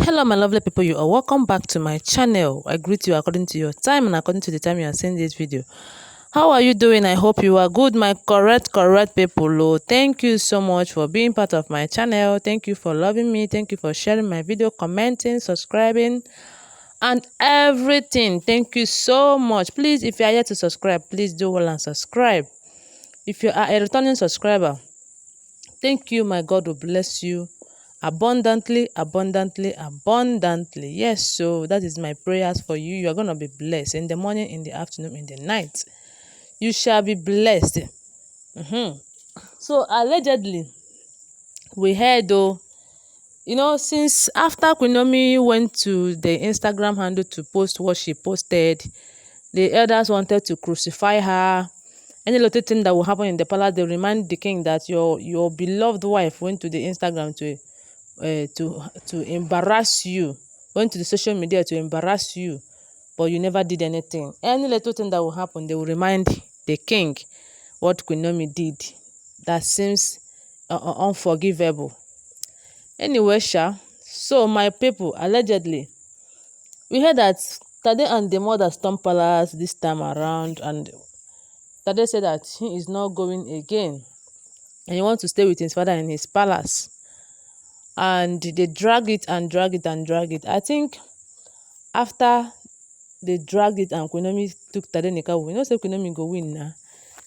Hello my lovely people, you are welcome back to my channel. I greet you according to your time and according to the time you are seeing this video. How are you doing? I hope you are good, my correct people. Oh, thank you so much for being part of my channel. Thank you for loving me. Thank you for sharing my video, commenting, subscribing and everything. Thank you so much. Please, if you are yet to subscribe, please do well and subscribe. If you are a returning subscriber, thank you. My God will bless you abundantly. Yes, so that is my prayers for you. You are going to be blessed in the morning, in the afternoon, in the night. You shall be blessed. So allegedly, we heard though, since after Queen Naomi went to the Instagram handle to post what she posted, the elders wanted to crucify her. Any little thing that will happen in the palace, they remind the king that your beloved wife went to the Instagram to embarrass you, went to the social media to embarrass you, but you never did anything. Any little thing that will happen, they will remind the king what Queen Naomi did. That seems unforgivable. Anyway, so my people, allegedly, we heard that Tade and the mother stormed palace this time around, and Tade said that he is not going again and he wants to stay with his father in his palace. And they drag it. I think after they dragged it and Queen Naomi took TADENIKAWO, say Queen Naomi go win now,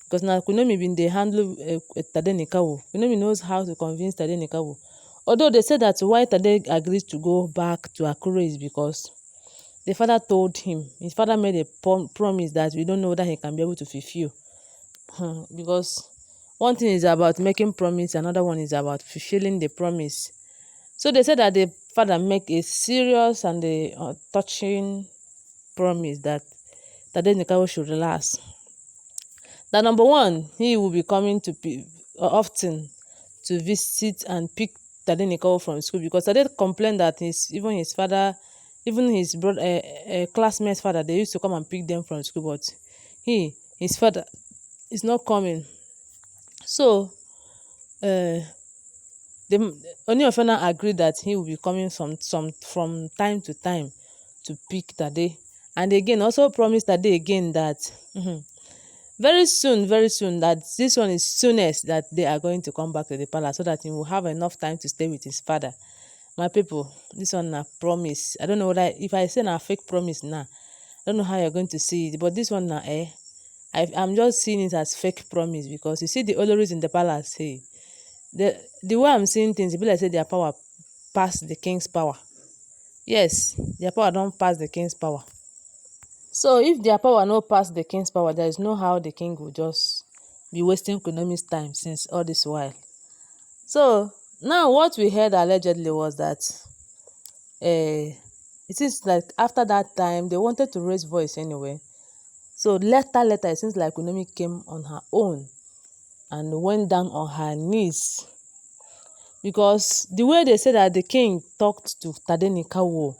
because now Queen Naomi been dey handle TADENIKAWO. Queen Naomi knows how to convince TADENIKAWO. Although they said that why Tade agrees to go back to Akure is because the father told him, his father made a promise that we don't know whether he can be able to fulfill. Because one thing is about making promise, another one is about fulfilling the promise. So they said that the father make a serious and a touching promise that TADENIKAWO should relax. That number one, he will be coming to often to visit and pick TADENIKAWO from school, because Tade complained that even his father, even his brother, classmates' father, they used to come and pick them from school, but his father is not coming. So the Ooni of Ife agreed that he will be coming from time to time to pick Tade, and again also promised Tade again that very soon that this one is soonest that they are going to come back to the palace, so that he will have enough time to stay with his father. My people, this one na promise. I don't know whether if I say na fake promise now, I don't know how you're going to see it, but this one na I'm just seeing it as fake promise, because you see the Olories in the palace, hey, the way I'm seeing things, it be like say their power pass the king's power. Yes, their power don't pass the king's power. So if their power no pass the king's power, there is no how the king will just be wasting Queen Naomi's time since all this while. So now what we heard allegedly was that it seems like after that time they wanted to raise voice anyway. So later it seems like Queen Naomi came on her own and went down on her knees, because the way they said that the king talked to TADENIKAWO,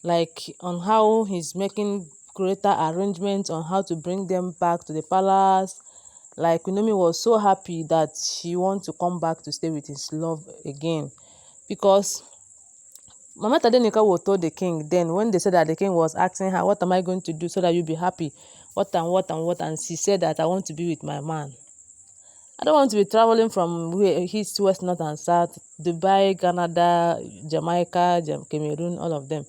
like on how he's making greater arrangements on how to bring them back to the palace. Like Queen Naomi was so happy that she wants to come back to stay with his love again, because Mama TADENIKAWO told the king then, when they said that the king was asking her, what am I going to do so that you'll be happy? What, and she said that I want to be with my man. I don't want to be traveling from east, west, north and south, Dubai, Canada, Jamaica, Cameroon, all of them.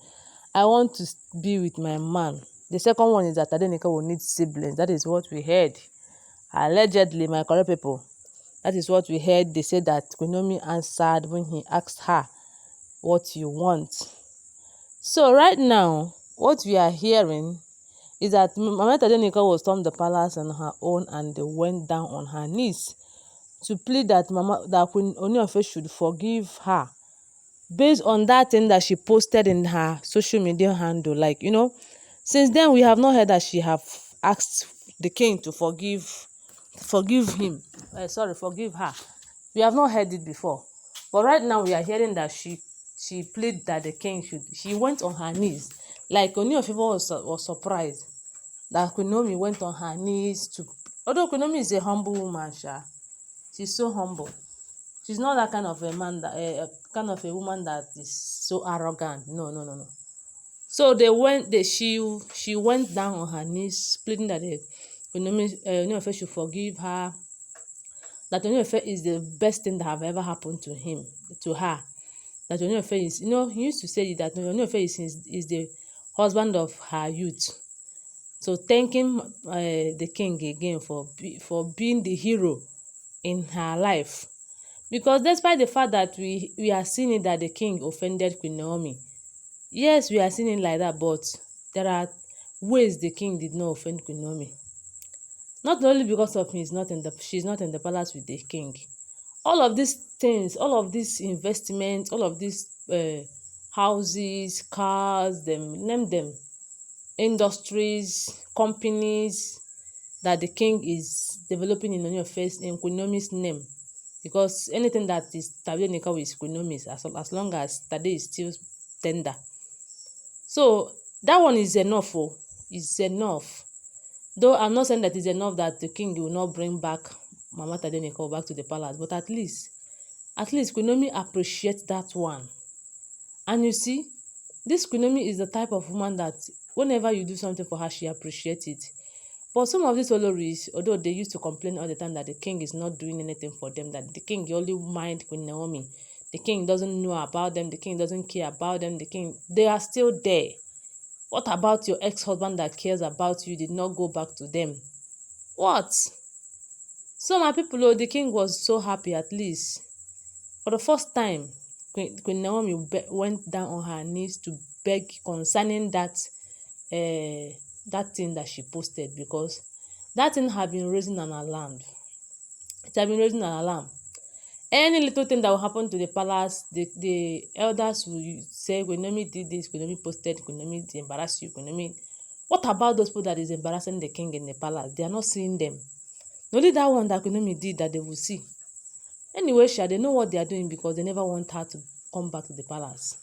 I want to be with my man. The second one is that TADENIKAWO needs siblings. That is what we heard. Allegedly, my correct people, that is what we heard. They said that Queen Naomi answered when he asked her, what you want. So right now, what we are hearing is that Mama TADENIKAWO stormed the palace on her own, and they went down on her knees to plead that Queen Ooni of Ife should forgive her, based on that thing that she posted in her social media handle. Like, since then we have not heard that she have asked the king to forgive her. We have not heard it before, but right now we are hearing that she pleaded that the king she went on her knees. Like Ooni of Ife was surprised that Queen Naomi went on her knees to, although Queen Naomi is a humble woman, she's so humble. She's not that kind of a man that kind of a woman that is so arrogant. No, no, no, no. So she went down on her knees, pleading that the Ooni of Ife should forgive her. That Ooni of Ife is the best thing that have ever happened to her. That Ooni of Ife is, he used to say that Ooni of Ife is the husband of her youth. So thanking the king again for being the hero in her life. Because despite the fact that we are seeing it that the king offended Queen Naomi, yes, we are seeing it like that, but there are ways the king did not offend Queen Naomi. Not only because of she's not in the palace with the king. All of these things, all of these investments, all of these houses, cars, name them, industries, companies that the king is developing in Queen Naomi's name. Because anything that is TADENIKAWO is Queen Naomi's, as long as Tade is still tender. So that one is enough. It's enough. Though I'm not saying that it's enough that the king will not bring back Mama TADENIKAWO back to the palace, but at least Queen Naomi appreciates that one. And you see, this Queen Naomi is the type of woman that whenever you do something for her, she appreciates it. But some of these oloris, although they used to complain all the time that the king is not doing anything for them, that the king only mind Queen Naomi, the king doesn't know about them, the king doesn't care about them, they are still there. What about your ex-husband that cares about you did not go back to them? What? So my people, the king was so happy at least. For the first time, Queen Naomi went down on her knees to beg concerning that thing that she posted, because that thing had been raising an alarm. It had been raising an alarm. Any little thing that will happen to the palace, the elders will say, Queen Naomi did this, Queen Naomi posted, Queen Naomi embarrassed you, Queen Naomi. What about those people that is embarrassing the king in the palace? They are not seeing them. Only that one that Queen Naomi did that they will see. Anyway, they know what they are doing because they never want her to come back to the palace.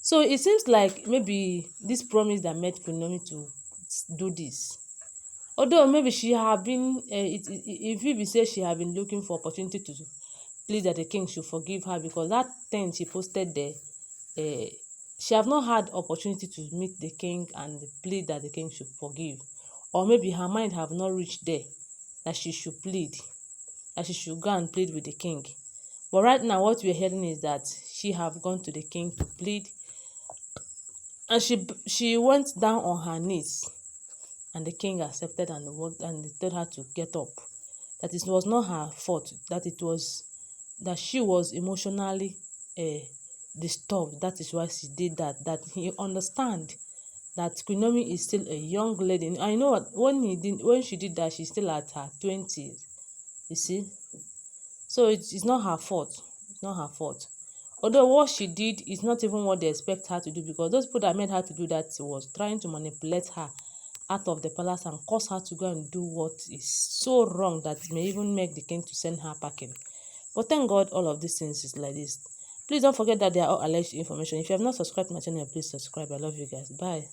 So it seems like maybe this promise that made Queen Naomi to do this. Although maybe she have been, if you say she have been looking for opportunity to plead that the king should forgive her, because that thing she posted there, she have not had opportunity to meet the king and plead that the king should forgive. Or maybe her mind have not reached there that she should plead, that she should go and plead with the king. But right now what we're hearing is that she have gone to the king to plead, and she went down on her knees, and the king accepted and told her to get up. That it was not her fault, that she was emotionally disturbed. That is why she did that. That he understand that Queen Naomi is still a young lady. I know when she did that, she's still at her 20s. You see, so it's not her fault. It's not her fault. Although what she did is not even what they expect her to do, because those people that made her to do that was trying to manipulate her out of the palace and cause her to go and do what is so wrong that may even make the king to send her packing. But thank God all of these things is like this. Please don't forget that they are all alleged information. If you have not subscribed to my channel, please subscribe. I love you guys. Bye.